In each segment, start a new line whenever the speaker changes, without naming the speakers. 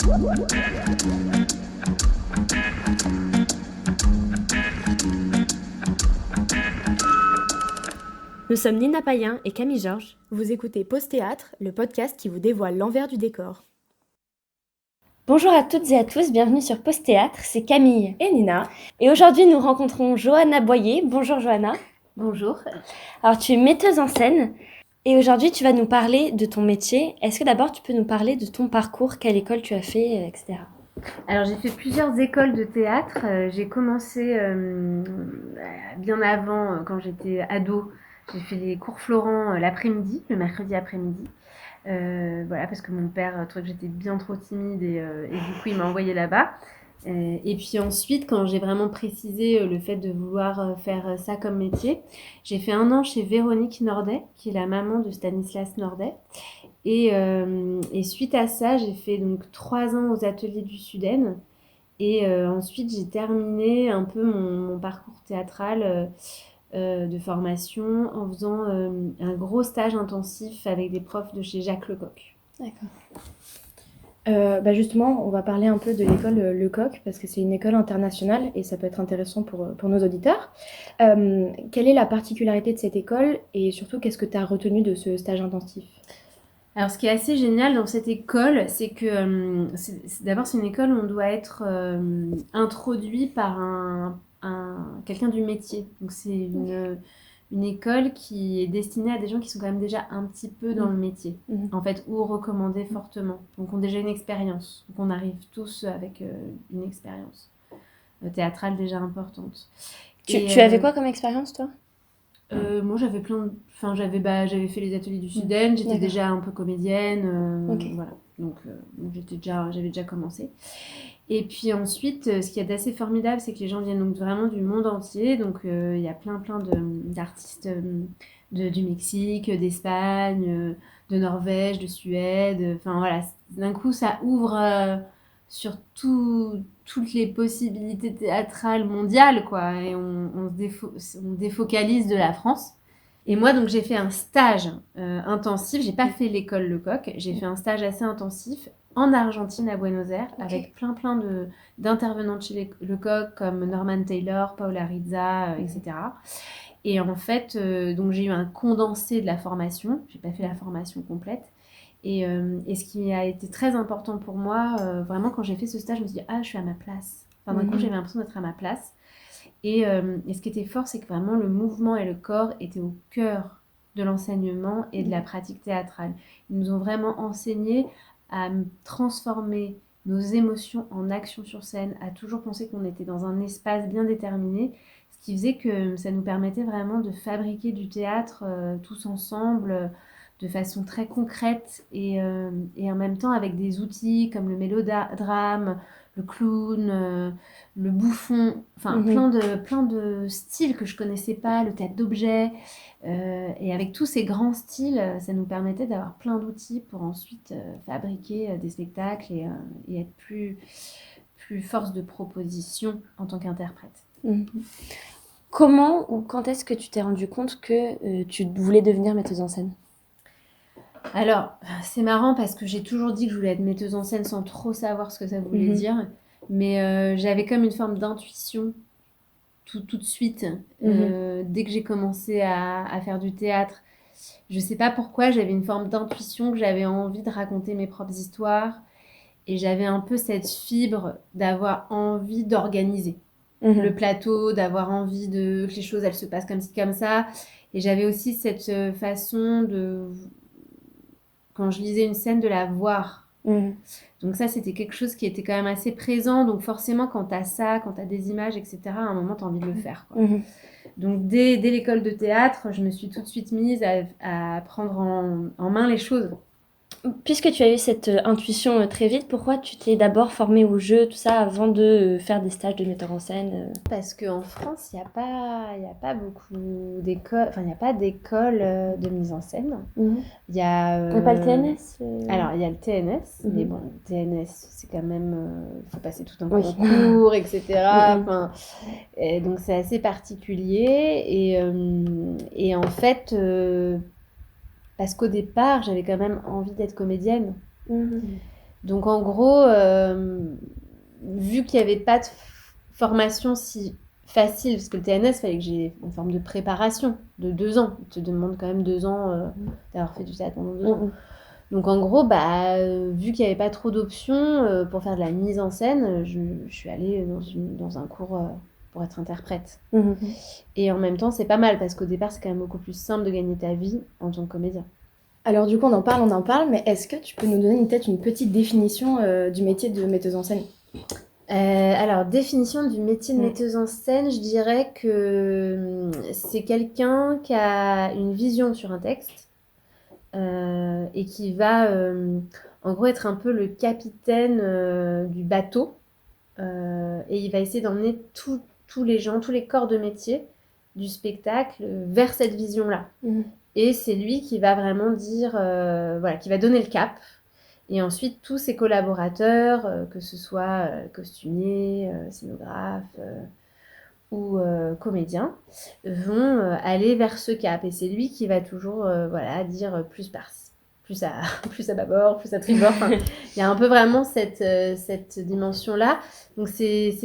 Nous sommes Nina Payen et Camille Georges. Vous écoutez Pause Théâtre, le podcast qui vous dévoile l'envers du décor.
Bonjour à toutes et à tous, bienvenue sur Pause Théâtre, c'est Camille
Et Nina.
Et aujourd'hui nous rencontrons Johanna Boyer. Bonjour Johanna.
Bonjour.
Alors tu es metteuse en scène et aujourd'hui tu vas nous parler de ton métier. Est-ce que d'abord tu peux nous parler de ton parcours, quelle école tu as fait, etc.
Alors j'ai fait plusieurs écoles de théâtre. J'ai commencé bien avant, quand j'étais ado. J'ai fait les cours Florent l'après-midi, le mercredi après-midi. Voilà, parce que mon père trouvait que j'étais bien trop timide et du coup il m'a envoyée là-bas. Et puis ensuite, quand j'ai vraiment précisé le fait de vouloir faire ça comme métier, j'ai fait 1 an chez Véronique Nordet, qui est la maman de Stanislas Nordet. Et suite à ça, j'ai fait donc 3 ans aux ateliers du Sud-Aisne. Et ensuite, j'ai terminé un peu mon parcours théâtral de formation en faisant un gros stage intensif avec des profs de chez Jacques Lecoq.
D'accord. Justement, on va parler un peu de l'école Lecoq parce que c'est une école internationale et ça peut être intéressant pour nos auditeurs. Quelle est la particularité de cette école et surtout qu'est-ce que tu as retenu de ce stage intensif ?
Alors, ce qui est assez génial dans cette école, c'est que d'abord, c'est une école où on doit être introduit par quelqu'un du métier. Donc, c'est une école qui est destinée à des gens qui sont quand même déjà un petit peu dans le métier, en fait, ou recommandés fortement. Donc, ont déjà une expérience. Donc, on arrive tous avec une expérience théâtrale déjà importante.
Tu avais quoi comme expérience, toi ?
Moi, j'avais j'avais fait les ateliers du Sud-Aisne, j'étais déjà un peu comédienne,
Okay.
voilà. Donc j'avais déjà commencé. Et puis ensuite, ce qui est assez formidable, c'est que les gens viennent donc vraiment du monde entier. Donc il y a plein d'artistes du Mexique, d'Espagne, de Norvège, de Suède. Enfin voilà, d'un coup, ça ouvre sur toutes les possibilités théâtrales mondiales, quoi. Et on défocalise de la France. Et moi, donc, j'ai fait un stage intensif. J'ai pas fait l'école Lecoq. J'ai fait un stage assez intensif en Argentine, à Buenos Aires, avec plein d'intervenants de chez Lecoq, comme Norman Taylor, Paula Rizza, etc. Et en fait, donc, j'ai eu un condensé de la formation. J'ai pas fait la formation complète. Et ce qui a été très important pour moi, vraiment, quand j'ai fait ce stage, je me suis dit, je suis à ma place. Enfin, d'un coup, j'avais l'impression d'être à ma place. Et ce qui était fort, c'est que vraiment, le mouvement et le corps étaient au cœur de l'enseignement et de la pratique théâtrale. Ils nous ont vraiment enseigné à transformer nos émotions en action sur scène, à toujours penser qu'on était dans un espace bien déterminé, ce qui faisait que ça nous permettait vraiment de fabriquer du théâtre tous ensemble, de façon très concrète et en même temps avec des outils comme le mélodrame, le clown, le bouffon, enfin plein de styles que je connaissais pas, le théâtre d'objets. Et avec tous ces grands styles, ça nous permettait d'avoir plein d'outils pour ensuite fabriquer des spectacles et être plus force de proposition en tant qu'interprète.
Comment ou quand est-ce que tu t'es rendu compte que tu voulais devenir metteuse en scène ?
Alors, c'est marrant parce que j'ai toujours dit que je voulais être metteuse en scène sans trop savoir ce que ça voulait dire. Mais j'avais comme une forme d'intuition tout de suite. Dès que j'ai commencé à faire du théâtre, je sais pas pourquoi, j'avais une forme d'intuition que j'avais envie de raconter mes propres histoires. Et j'avais un peu cette fibre d'avoir envie d'organiser le plateau, d'avoir envie que les choses, elles se passent comme ci, comme ça. Et j'avais aussi cette façon de... quand je lisais une scène, de la voir. Donc ça, c'était quelque chose qui était quand même assez présent. Donc forcément, quand t'as ça, quand t'as des images, etc., à un moment, t'as envie de le faire, quoi. Donc dès l'école de théâtre, je me suis tout de suite mise à prendre en main les choses.
Puisque tu as eu cette intuition très vite, pourquoi tu t'es d'abord formée au jeu, tout ça, avant de faire des stages de metteur en scène ?
Parce qu'en France, il n'y a pas beaucoup d'écoles, enfin, il n'y a pas d'école de mise en scène. Il y a...
pas le TNS
Alors, il y a le TNS, mais bon, le TNS, c'est quand même... Il faut passer tout un concours, etc. Enfin, et donc, c'est assez particulier. Et en fait... parce qu'au départ, j'avais quand même envie d'être comédienne. Donc en gros, vu qu'il n'y avait pas de formation si facile, parce que le TNS, il fallait que j'ai une forme de préparation de 2 ans. On te demande quand même 2 ans d'avoir fait du théâtre pendant 2 ans. Donc en gros, vu qu'il n'y avait pas trop d'options pour faire de la mise en scène, je suis allée dans un cours pour être interprète. Et en même temps, c'est pas mal parce qu'au départ, c'est quand même beaucoup plus simple de gagner ta vie en tant que comédien.
Alors du coup, on en parle, mais est-ce que tu peux nous donner peut-être une petite définition du métier de metteuse en scène?
Alors, définition du métier de metteuse en scène, je dirais que c'est quelqu'un qui a une vision sur un texte et qui va, en gros, être un peu le capitaine du bateau et il va essayer d'emmener tous les gens, tous les corps de métier du spectacle vers cette vision-là. Et c'est lui qui va vraiment dire, voilà, qui va donner le cap. Et ensuite, tous ses collaborateurs, que ce soit costumiers, scénographes ou comédiens, vont aller vers ce cap. Et c'est lui qui va toujours voilà, dire plus plus à bâbord, plus à tribord. Enfin, il y a un peu vraiment cette dimension-là. Donc et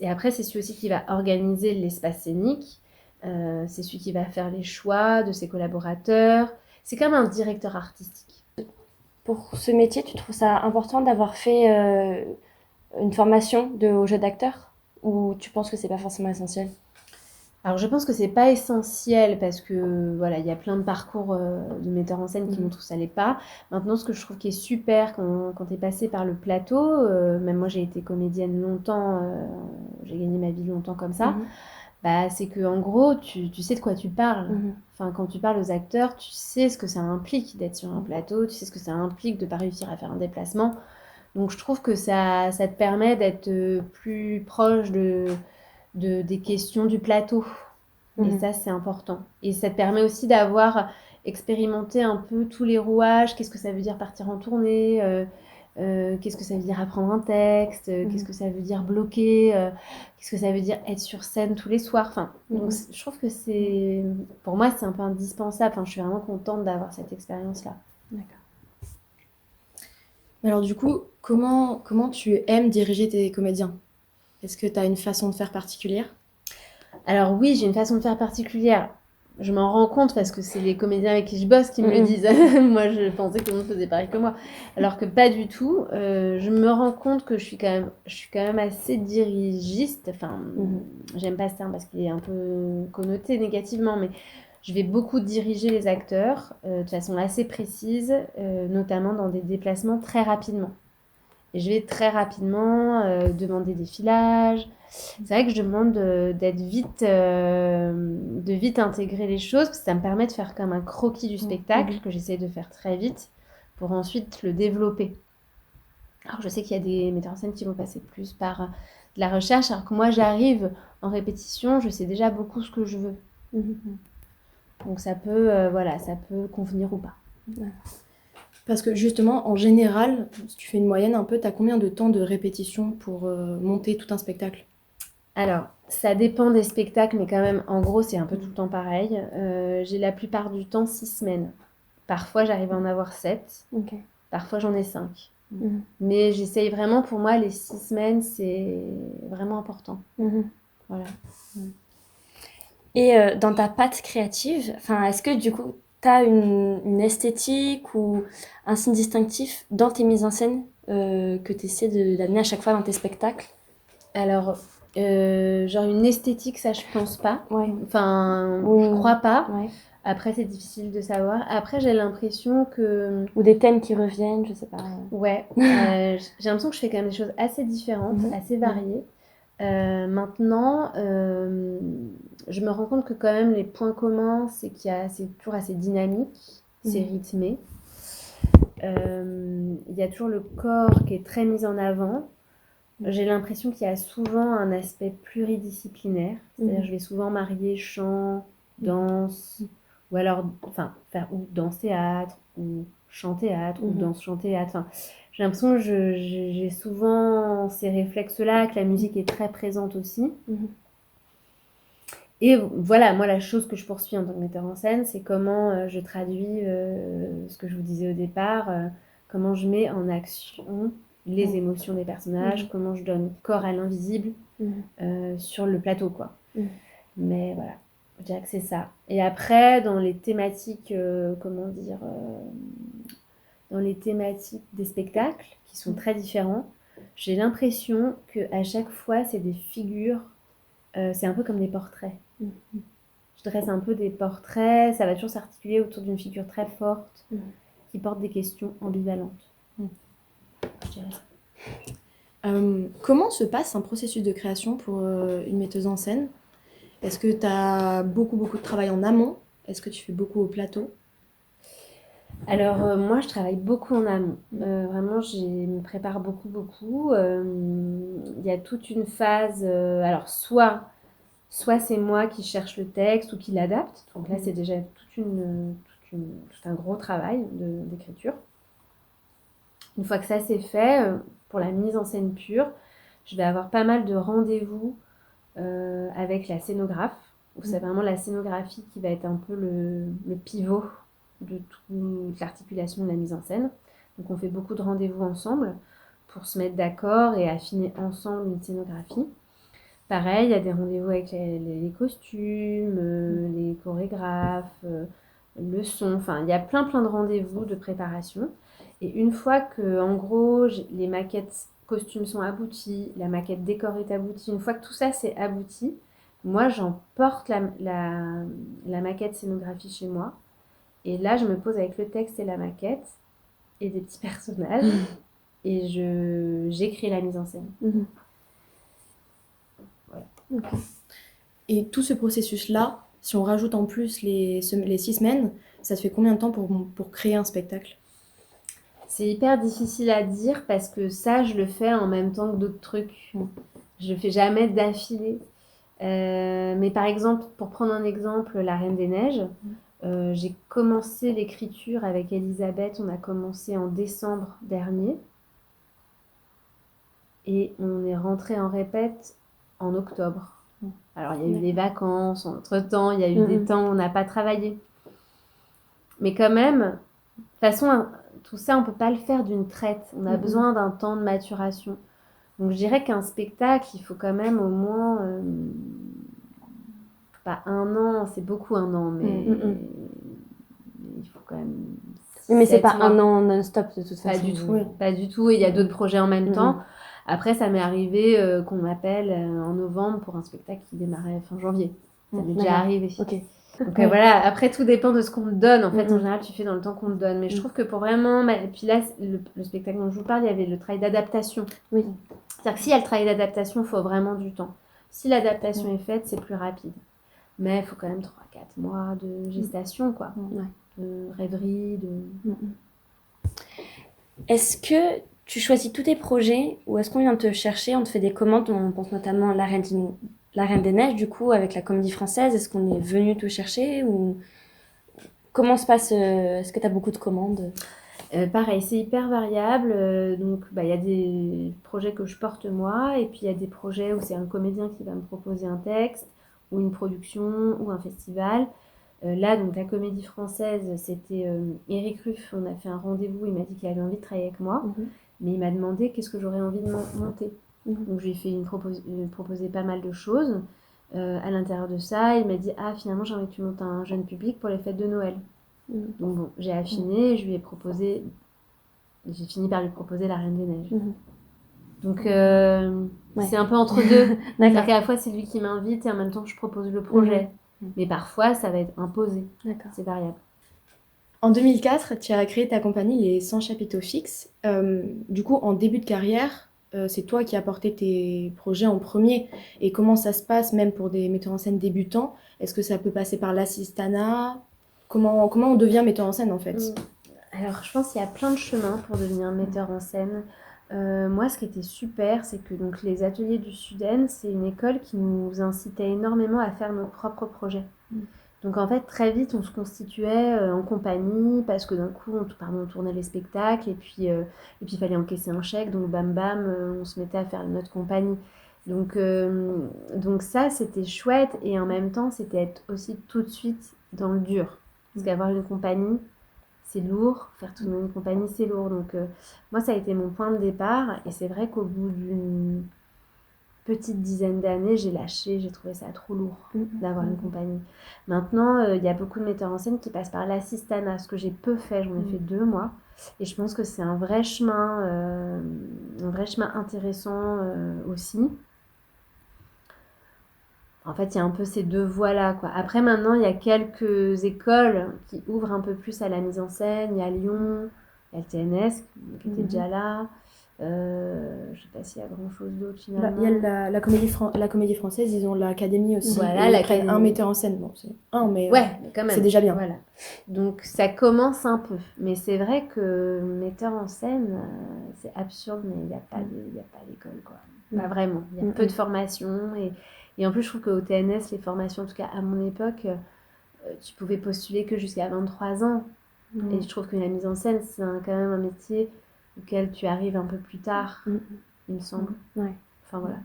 après, c'est celui aussi qui va organiser l'espace scénique. C'est celui qui va faire les choix de ses collaborateurs. C'est comme un directeur artistique.
Pour ce métier, tu trouves ça important d'avoir fait une formation au jeu d'acteur ou tu penses que c'est pas forcément essentiel?
Alors je pense que c'est pas essentiel parce que voilà, il y a plein de parcours de metteurs en scène qui montrent que ça l'est pas. Maintenant, ce que je trouve qui est super quand tu es passé par le plateau, même moi j'ai été comédienne longtemps, j'ai gagné ma vie longtemps comme ça, c'est que en gros, tu sais de quoi tu parles. Enfin, quand tu parles aux acteurs, tu sais ce que ça implique d'être sur un plateau, tu sais ce que ça implique de pas réussir à faire un déplacement. Donc je trouve que ça te permet d'être plus proche des questions du plateau. Et ça, c'est important. Et ça te permet aussi d'avoir expérimenté un peu tous les rouages. Qu'est-ce que ça veut dire partir en tournée qu'est-ce que ça veut dire apprendre un texte qu'est-ce que ça veut dire bloquer qu'est-ce que ça veut dire être sur scène tous les soirs. Enfin, donc, je trouve que pour moi, c'est un peu indispensable. Enfin, je suis vraiment contente d'avoir cette expérience-là.
D'accord. Alors du coup, comment tu aimes diriger tes comédiens? Est-ce que tu as une façon de faire particulière?
Alors oui, j'ai une façon de faire particulière. Je m'en rends compte parce que c'est les comédiens avec qui je bosse qui me le disent. Moi, je pensais que tout le monde faisait pareil que moi. Alors que pas du tout. Je me rends compte que je suis quand même assez dirigiste. Enfin, j'aime pas ce terme parce qu'il est un peu connoté négativement, mais je vais beaucoup diriger les acteurs de façon assez précise, notamment dans des déplacements très rapidement. Et je vais très rapidement demander des filages. C'est vrai que je demande d'être vite, de vite intégrer les choses, parce que ça me permet de faire comme un croquis du spectacle que j'essaie de faire très vite pour ensuite le développer. Alors je sais qu'il y a des metteurs en scène qui vont passer plus par de la recherche, alors que moi j'arrive en répétition, je sais déjà beaucoup ce que je veux. Donc ça peut convenir ou pas.
Parce que justement, en général, si tu fais une moyenne un peu, tu as combien de temps de répétition pour monter tout un spectacle?
Alors, ça dépend des spectacles, mais quand même, en gros, c'est un peu tout le temps pareil. J'ai la plupart du temps 6 semaines. Parfois, j'arrive à en avoir 7. Parfois, j'en ai 5. Mais j'essaye vraiment, pour moi, les 6 semaines, c'est vraiment important. Voilà.
Et dans ta patte créative, est-ce que du coup, tu as une esthétique ou un signe distinctif dans tes mises en scène que tu essaies d'amener à chaque fois dans tes spectacles?
Alors, genre une esthétique, ça, je pense pas.
Ouais.
Enfin, je crois pas.
Ouais.
Après, c'est difficile de savoir. Après, j'ai l'impression que...
Ou des thèmes qui reviennent, je sais pas.
Ouais. J'ai l'impression que je fais quand même des choses assez différentes, assez variées. Maintenant, je me rends compte que quand même les points communs, c'est c'est toujours assez dynamique, c'est rythmé. Il y a toujours le corps qui est très mis en avant. J'ai l'impression qu'il y a souvent un aspect pluridisciplinaire. C'est-à-dire que je vais souvent marier chant, danse, ou alors faire ou danse-théâtre, ou chant-théâtre, ou danse-chant-théâtre. Enfin, j'ai l'impression que j'ai souvent ces réflexes-là, que la musique est très présente aussi. Et voilà, moi, la chose que je poursuis en tant que metteur en scène, c'est comment je traduis ce que je vous disais au départ, comment je mets en action les émotions des personnages, comment je donne corps à l'invisible sur le plateau, quoi. Mais voilà, je dirais que c'est ça. Et après, dans les thématiques, dans les thématiques des spectacles, qui sont très différents, j'ai l'impression qu'à chaque fois, c'est des figures, c'est un peu comme des portraits. Je dresse un peu des portraits, ça va toujours s'articuler autour d'une figure très forte, qui porte des questions ambivalentes. Je dirais ça.
Comment se passe un processus de création pour une metteuse en scène? Est-ce que tu as beaucoup de travail en amont? Est-ce que tu fais beaucoup au plateau?
Alors, moi, je travaille beaucoup en amont. Vraiment, je me prépare beaucoup. Il y a toute une phase... alors, soit c'est moi qui cherche le texte ou qui l'adapte. Donc là, c'est déjà tout un gros travail d'écriture. Une fois que ça c'est fait, pour la mise en scène pure, je vais avoir pas mal de rendez-vous avec la scénographe. C'est vraiment la scénographie qui va être un peu le pivot de toute l'articulation de la mise en scène. Donc on fait beaucoup de rendez-vous ensemble pour se mettre d'accord et affiner ensemble une scénographie. Pareil, il y a des rendez-vous avec les costumes, les chorégraphes, le son. Enfin, il y a plein de rendez-vous de préparation. Et une fois que, en gros, les maquettes costumes sont abouties, la maquette décor est aboutie, une fois que tout ça c'est abouti, moi j'emporte la maquette scénographie chez moi. Et là, je me pose avec le texte et la maquette et des petits personnages et j'écris la mise en scène. Voilà.
Okay. Et tout ce processus-là, si on rajoute en plus les 6 semaines, ça te fait combien de temps pour créer un spectacle?
C'est hyper difficile à dire parce que ça, je le fais en même temps que d'autres trucs. Je le fais jamais d'affilée. Mais par exemple, pour prendre un exemple, La Reine des Neiges, j'ai commencé l'écriture avec Elisabeth, on a commencé en décembre dernier. Et on est rentré en répète en octobre. Alors, il y a eu les vacances, entre-temps, il y a eu des temps où on n'a pas travaillé. Mais quand même, de toute façon, tout ça, on ne peut pas le faire d'une traite. On a besoin d'un temps de maturation. Donc, je dirais qu'un spectacle, il faut quand même au moins... pas 1 an, c'est beaucoup 1 an, mais il faut quand même...
Oui, mais c'est pas 1 an non-stop de toute façon.
Pas du tout, pas du tout. Et il y a d'autres projets en même temps. Après, ça m'est arrivé qu'on m'appelle en novembre pour un spectacle qui démarrait fin janvier. Ça m'est déjà arrivé.
Okay.
Donc voilà, après tout dépend de ce qu'on te donne. En fait, en général, tu fais dans le temps qu'on te donne. Mais je trouve que pour vraiment... Et puis là, le spectacle dont je vous parle, il y avait le travail d'adaptation.
Oui.
C'est-à-dire que s'il y a le travail d'adaptation, il faut vraiment du temps. Si l'adaptation est faite, c'est plus rapide. Mais il faut quand même 3-4 mois de gestation, quoi. De rêverie,
Est-ce que tu choisis tous tes projets ou est-ce qu'on vient te chercher, on te fait des commandes? On pense notamment à La Reine des Neiges, du coup, avec la Comédie Française. Est-ce qu'on est venu te chercher ou comment se passe? Est-ce que tu as beaucoup de commandes?
Pareil, c'est hyper variable. Donc, il y a des projets que je porte moi et puis il y a des projets où c'est un comédien qui va me proposer un texte ou une production ou un festival. Là, donc, la Comédie Française, c'était Éric Ruff. On a fait un rendez-vous. Il m'a dit qu'il avait envie de travailler avec moi. Mais il m'a demandé qu'est-ce que j'aurais envie de monter. Donc, je lui ai fait proposer pas mal de choses. À l'intérieur de ça, il m'a dit « Ah, finalement, j'ai envie que tu montes un jeune public pour les fêtes de Noël. » Donc, bon, j'ai affiné. Je lui ai proposé... J'ai fini par lui proposer La Reine des Neiges. Donc, c'est un peu entre deux. C'est-à-dire qu'à la fois, c'est lui qui m'invite et en même temps, je propose le projet. Mais parfois, ça va être imposé. C'est variable.
En 2004, tu as créé ta compagnie Les 100 chapiteaux fixes. Du coup, en début de carrière, c'est toi qui as porté tes projets en premier. Et comment ça se passe, même pour des metteurs en scène débutants? Est-ce que ça peut passer par l'assistanat? Comment on devient metteur en scène, en fait?
Alors, je pense qu'il y a plein de chemins pour devenir metteur en scène. Moi, ce qui était super, c'est que donc, les ateliers du Suden, c'est une école qui nous incitait énormément à faire nos propres projets. Donc en fait, très vite, on se constituait en compagnie parce que d'un coup, on tournait les spectacles et puis il fallait encaisser un chèque. Donc bam, on se mettait à faire notre compagnie. Donc ça, c'était chouette et en même temps, c'était être aussi tout de suite dans le dur. Parce qu'avoir une compagnie, c'est lourd, faire tourner une compagnie, c'est lourd. Donc, moi, ça a été mon point de départ. Et c'est vrai qu'au bout d'une petite dizaine d'années, j'ai lâché, j'ai trouvé ça trop lourd d'avoir une compagnie. Maintenant, il y a beaucoup de metteurs en scène qui passent par l'assistanat, ce que j'ai peu fait, j'en ai fait 2 mois. Et je pense que c'est un vrai chemin intéressant aussi. En fait, il y a un peu ces 2 voies-là, quoi. Après, maintenant, il y a quelques écoles qui ouvrent un peu plus à la mise en scène. Il y a Lyon, il y a le TNS qui était déjà là. Je ne sais pas s'il y a grand-chose d'autre
Bah,
finalement.
il y a la comédie française, ils ont l'académie aussi.
Voilà,
et ils
l'académie.
prennent un metteur en scène. Bon, c'est un, mais
mais quand même.
c'est déjà bien.
Voilà. Donc, ça commence un peu. Mais c'est vrai que metteur en scène, c'est absurde, mais il n'y a pas d'école, quoi. Pas vraiment. Il y a peu de formations. Et en plus, je trouve qu'au TNS, les formations, en tout cas à mon époque, tu pouvais postuler que jusqu'à 23 ans. Et je trouve que la mise en scène, c'est quand même un métier auquel tu arrives un peu plus tard, il me semble.
Ouais.
Enfin, voilà.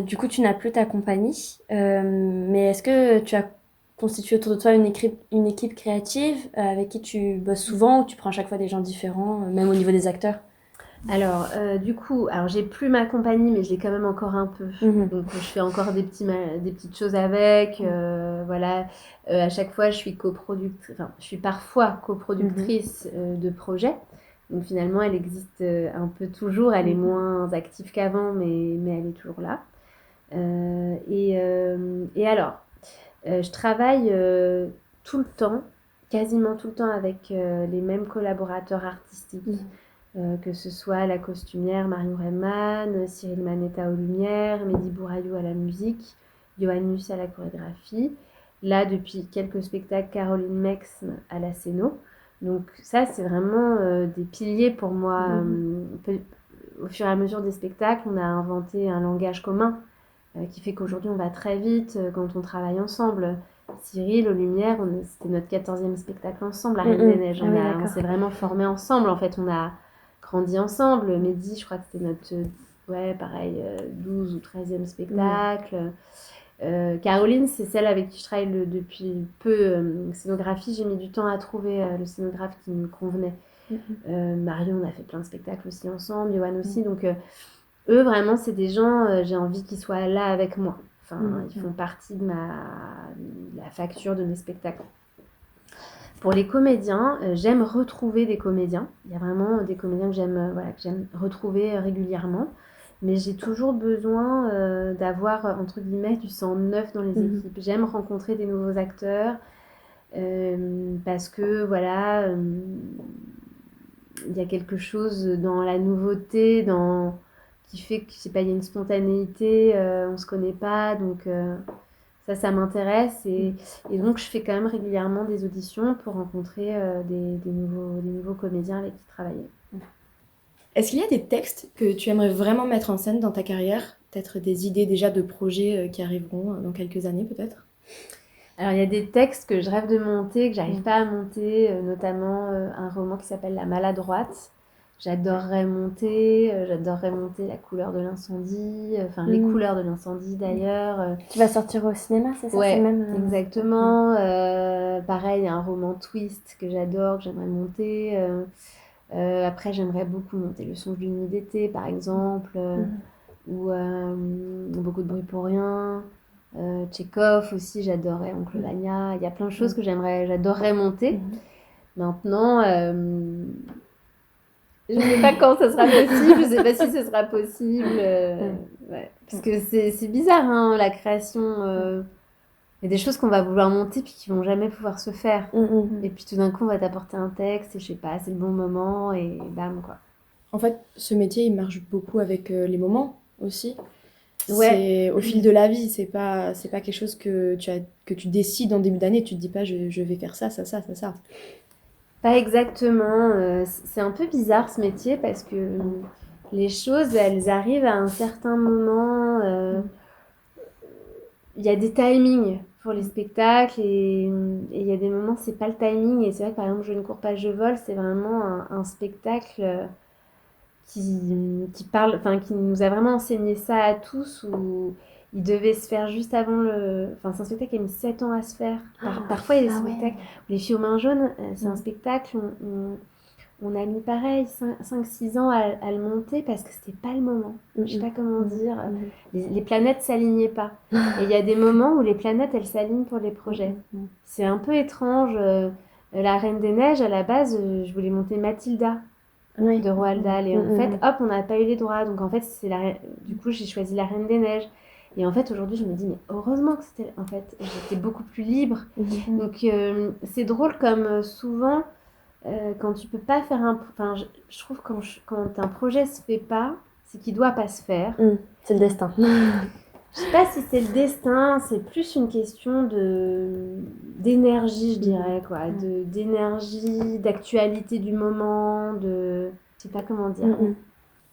Du coup, tu n'as plus ta compagnie, mais est-ce que tu as constitué autour de toi une équipe créative avec qui tu bosses souvent ou tu prends à chaque fois des gens différents, même au niveau des acteurs?
Alors, du coup, j'ai plus ma compagnie, mais je l'ai quand même encore un peu. Donc, je fais encore des petites choses avec. Voilà. À chaque fois, je suis je suis parfois coproductrice de projets. Donc, finalement, elle existe un peu toujours. Elle est moins active qu'avant, mais elle est toujours là. Et alors, je travaille tout le temps, quasiment tout le temps avec les mêmes collaborateurs artistiques. Que ce soit la costumière Marion Reymann, Cyril Manetta aux lumières, Mehdi Bourayou à la musique, Johannes à la chorégraphie. Là, depuis quelques spectacles, Caroline Mex à la scéno. Donc ça, c'est vraiment des piliers pour moi. Au fur et à mesure des spectacles, on a inventé un langage commun qui fait qu'aujourd'hui, on va très vite quand on travaille ensemble. Cyril, aux Lumières, c'était notre 14e spectacle ensemble, La Reine des Neiges. On s'est vraiment formés ensemble. En fait, on a grandi ensemble. Mehdi, je crois que c'était notre, 12 ou 13e spectacle. Caroline, c'est celle avec qui je travaille depuis peu. Scénographie, j'ai mis du temps à trouver le scénographe qui me convenait. Marion, on a fait plein de spectacles aussi ensemble. Johan aussi. Donc, eux, vraiment, c'est des gens, j'ai envie qu'ils soient là avec moi. Enfin, ils font partie de la facture de mes spectacles. Pour les comédiens, j'aime retrouver des comédiens. Il y a vraiment des comédiens que j'aime retrouver régulièrement. Mais j'ai toujours besoin d'avoir, entre guillemets, du sang neuf dans les équipes. J'aime rencontrer des nouveaux acteurs parce que, voilà, il y a quelque chose dans la nouveauté, qui fait que, je sais pas, il y a une spontanéité, on se connaît pas, donc ça m'intéresse et donc je fais quand même régulièrement des auditions pour rencontrer des nouveaux comédiens avec qui travailler.
Est-ce qu'il y a des textes que tu aimerais vraiment mettre en scène dans ta carrière? Peut-être des idées déjà de projets qui arriveront dans quelques années peut-être?
Alors il y a des textes que je rêve de monter, que j'arrive pas à monter, notamment un roman qui s'appelle La Maladroite. J'adorerais monter La couleur de l'incendie, les couleurs de l'incendie d'ailleurs.
Tu vas sortir au cinéma, c'est ça?
Ouais,
C'est même,
exactement. Pareil, il y a un roman twist que j'adore, que j'aimerais monter. Après, j'aimerais beaucoup monter Le songe d'une nuit d'été, par exemple, ou Beaucoup de bruit pour rien. Tchekhov aussi, j'adorais Oncle Vania. Il y a plein de choses que j'adorerais monter. Maintenant, je ne sais pas quand ça sera possible, je ne sais pas si ce sera possible. Parce que c'est bizarre, hein, la création. Il y a des choses qu'on va vouloir monter puis qui vont jamais pouvoir se faire. Et puis tout d'un coup, on va t'apporter un texte et je sais pas, c'est le bon moment et bam, quoi.
En fait, ce métier, il marche beaucoup avec les moments aussi.
Ouais.
C'est au fil de la vie, c'est pas quelque chose que tu décides en début d'année, tu te dis pas je vais faire ça.
Pas exactement. C'est un peu bizarre ce métier parce que les choses, elles arrivent à un certain moment. Il y a des timings pour les spectacles et il y a des moments, c'est pas le timing. Et c'est vrai que par exemple, Je ne cours pas, je vole, c'est vraiment un spectacle qui parle, enfin, qui nous a vraiment enseigné ça à tous. Où Il devait se faire juste avant le... Enfin, c'est un spectacle qui a mis 7 ans à se faire. Parfois, il y a des spectacles... Les filles aux mains jaunes, c'est un spectacle, on a mis pareil 5-6 ans à le monter parce que c'était pas le moment. Je sais pas comment dire. Les planètes s'alignaient pas. Et il y a des moments où les planètes, elles s'alignent pour les projets. C'est un peu étrange. La Reine des Neiges, à la base, je voulais monter Mathilda de Roald Dahl. Et en fait, hop, on n'a pas eu les droits. Donc en fait, du coup, j'ai choisi la Reine des Neiges. Et en fait, aujourd'hui, je me dis, mais heureusement que c'était... En fait, j'étais beaucoup plus libre. Donc c'est drôle comme souvent... quand tu peux pas faire enfin, je trouve quand un projet se fait pas, c'est qu'il doit pas se faire.
C'est le destin.
Je sais pas si c'est le destin, c'est plus une question d'énergie, je dirais, quoi. D'énergie, d'actualité du moment, je sais pas comment dire.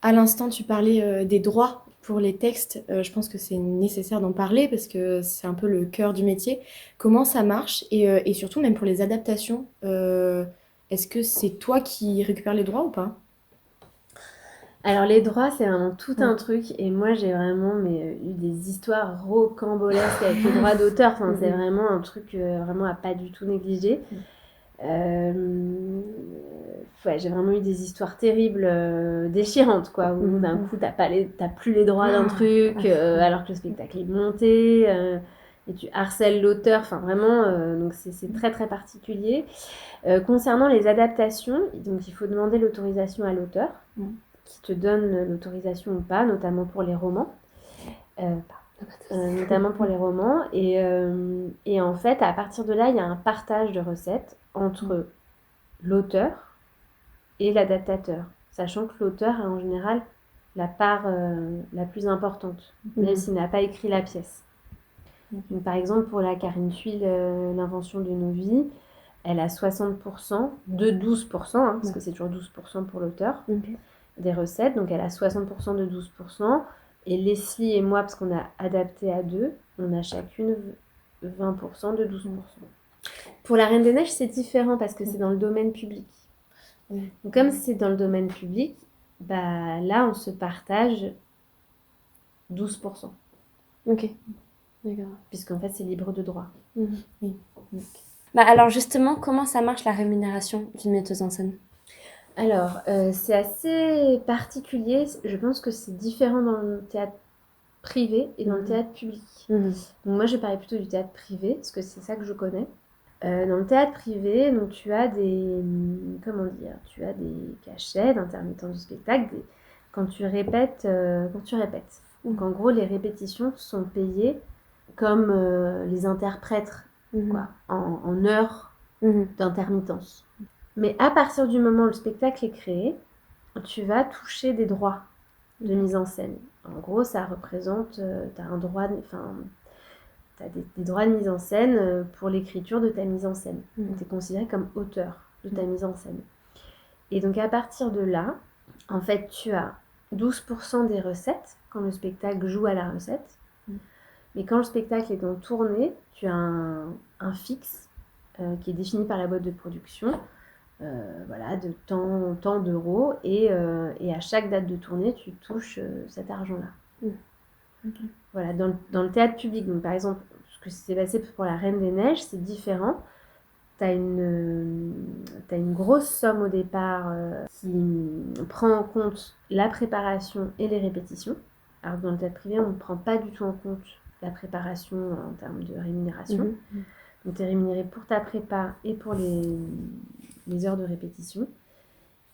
À l'instant, tu parlais des droits pour les textes. Je pense que c'est nécessaire d'en parler parce que c'est un peu le cœur du métier. Comment ça marche et surtout, même pour les adaptations, est-ce que c'est toi qui récupères les droits ou pas?
Alors les droits, c'est vraiment tout un truc. Et moi, j'ai vraiment eu des histoires rocambolesques avec les droits d'auteur. Enfin, c'est vraiment un truc vraiment à pas du tout négliger. Ouais, j'ai vraiment eu des histoires terribles, déchirantes, quoi, où d'un coup, t'as plus les droits d'un truc, alors que le spectacle est monté, et tu harcèles l'auteur, enfin vraiment, donc c'est très très particulier. Concernant les adaptations, donc il faut demander l'autorisation à l'auteur, qui te donne l'autorisation ou pas, notamment pour les romans. Notamment pour les romans. Et en fait, à partir de là, il y a un partage de recettes entre l'auteur et l'adaptateur, sachant que l'auteur a en général la part la plus importante, même s'il n'a pas écrit la pièce. Donc, par exemple, pour la Karine Thuil, l'invention de nos vies, elle a 60% de 12%, parce que c'est toujours 12% pour l'auteur, des recettes. Donc, elle a 60% de 12%. Et Leslie et moi, parce qu'on a adapté à deux, on a chacune 20% de 12%. Pour la Reine des Neiges, c'est différent parce que c'est dans le domaine public. Donc, comme c'est dans le domaine public, bah, là, on se partage 12%.
Ok, d'accord.
Puisqu'en fait, c'est libre de droit.
Bah, alors justement, comment ça marche la rémunération d'une metteuse en scène?
Alors, c'est assez particulier. Je pense que c'est différent dans le théâtre privé et dans le théâtre public. Donc moi, je parlais plutôt du théâtre privé, parce que c'est ça que je connais. Dans le théâtre privé, donc tu as des cachets d'intermittents du spectacle quand tu répètes. Donc en gros, les répétitions sont payées comme les interprètes, quoi, en heures d'intermittence. Mais à partir du moment où le spectacle est créé, tu vas toucher des droits de mise en scène. En gros, ça représente, tu as un droit, tu as des droits de mise en scène pour l'écriture de ta mise en scène. Tu es considéré comme auteur de ta mise en scène. Et donc à partir de là, en fait, tu as 12% des recettes quand le spectacle joue à la recette. Mais quand le spectacle est en tournée, tu as un fixe qui est défini par la boîte de production. Voilà, de tant d'euros, et à chaque date de tournée, tu touches cet argent-là. Voilà, dans le théâtre public, donc par exemple, ce que s'est passé pour la Reine des Neiges, c'est différent. T'as une grosse somme au départ qui prend en compte la préparation et les répétitions. Alors dans le théâtre privé, on ne prend pas du tout en compte la préparation en termes de rémunération. Donc tu es rémunéré pour ta prépa et pour les heures de répétition.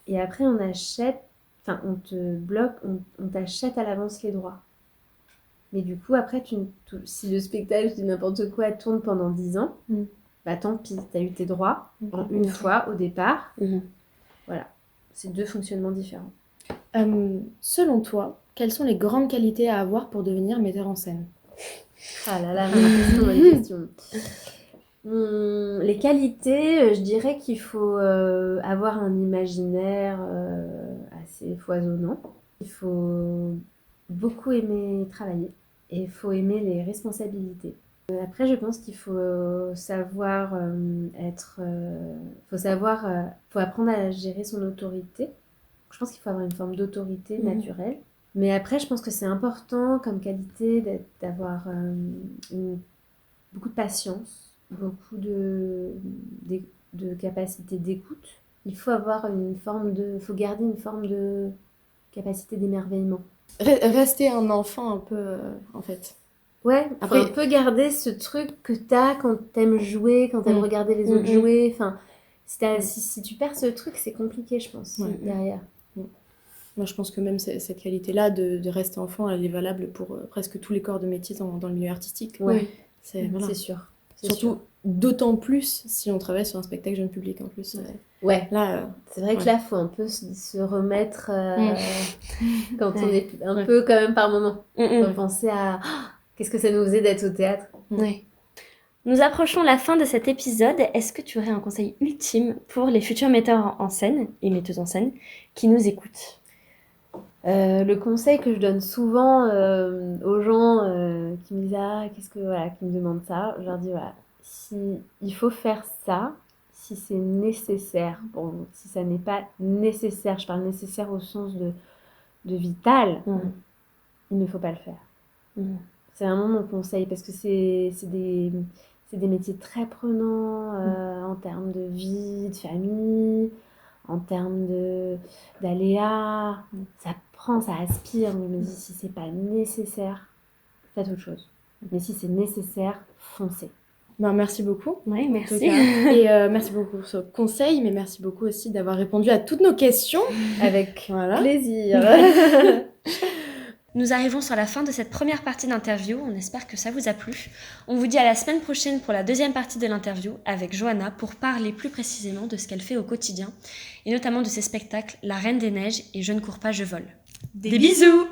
Et après, on te bloque, on t'achète à l'avance les droits. Mais du coup, après, si le spectacle, je dis n'importe quoi, tourne pendant 10 ans, bah tant pis, tu as eu tes droits en une fois au départ. Voilà, c'est deux fonctionnements différents.
Selon toi, quelles sont les grandes qualités à avoir pour devenir metteur en scène?
Ah là là, bonne question. Les qualités, je dirais qu'il faut avoir un imaginaire assez foisonnant. Il faut beaucoup aimer travailler et il faut aimer les responsabilités. Après, je pense qu'il faut savoir faut apprendre à gérer son autorité. Je pense qu'il faut avoir une forme d'autorité naturelle Mais après, je pense que c'est important comme qualité d'avoir beaucoup de patience, beaucoup de capacité d'écoute. Il faut avoir faut garder une forme de capacité d'émerveillement.
Rester un enfant un peu, en fait.
Ouais,
Après-
un peu garder ce truc que t'as quand t'aimes jouer, quand t'aimes regarder les autres jouer. Enfin, si tu perds ce truc, c'est compliqué, je pense, derrière.
Moi, je pense que même cette qualité-là de rester enfant, elle est valable pour presque tous les corps de métier dans le milieu artistique.
Ouais,
Voilà.
c'est sûr.
Surtout, d'autant plus si on travaille sur un spectacle jeune public en plus.
Ouais,
Là,
c'est vrai que
ouais.
là, faut un peu se remettre quand on est un peu quand même par moment. Faut penser à qu'est-ce que ça nous faisait d'être au théâtre.
Ouais. Nous approchons la fin de cet épisode. Est-ce que tu aurais un conseil ultime pour les futurs metteurs en scène et metteuses en scène qui nous écoutent?
Le conseil que je donne souvent aux gens qui me disent qui me demandent ça, je leur dis voilà, si il faut faire ça, si c'est nécessaire, bon, si ça n'est pas nécessaire, je parle nécessaire au sens de vital, il ne faut pas le faire. C'est vraiment mon conseil parce que c'est des métiers très prenants en termes de vie, de famille, en termes d'aléas. Ça prend, ça aspire. Mais je me dis, si c'est pas nécessaire, faites autre chose. Mais si c'est nécessaire, foncez.
Merci beaucoup.
Oui,
en tout
merci.
cas. Et merci beaucoup pour ce conseil, mais merci beaucoup aussi d'avoir répondu à toutes nos questions.
Avec
Voilà.
plaisir.
Nous arrivons sur la fin de cette première partie d'interview. On espère que ça vous a plu. On vous dit à la semaine prochaine pour la deuxième partie de l'interview avec Johanna pour parler plus précisément de ce qu'elle fait au quotidien et notamment de ses spectacles La Reine des Neiges et Je ne cours pas, je vole. Des bisous.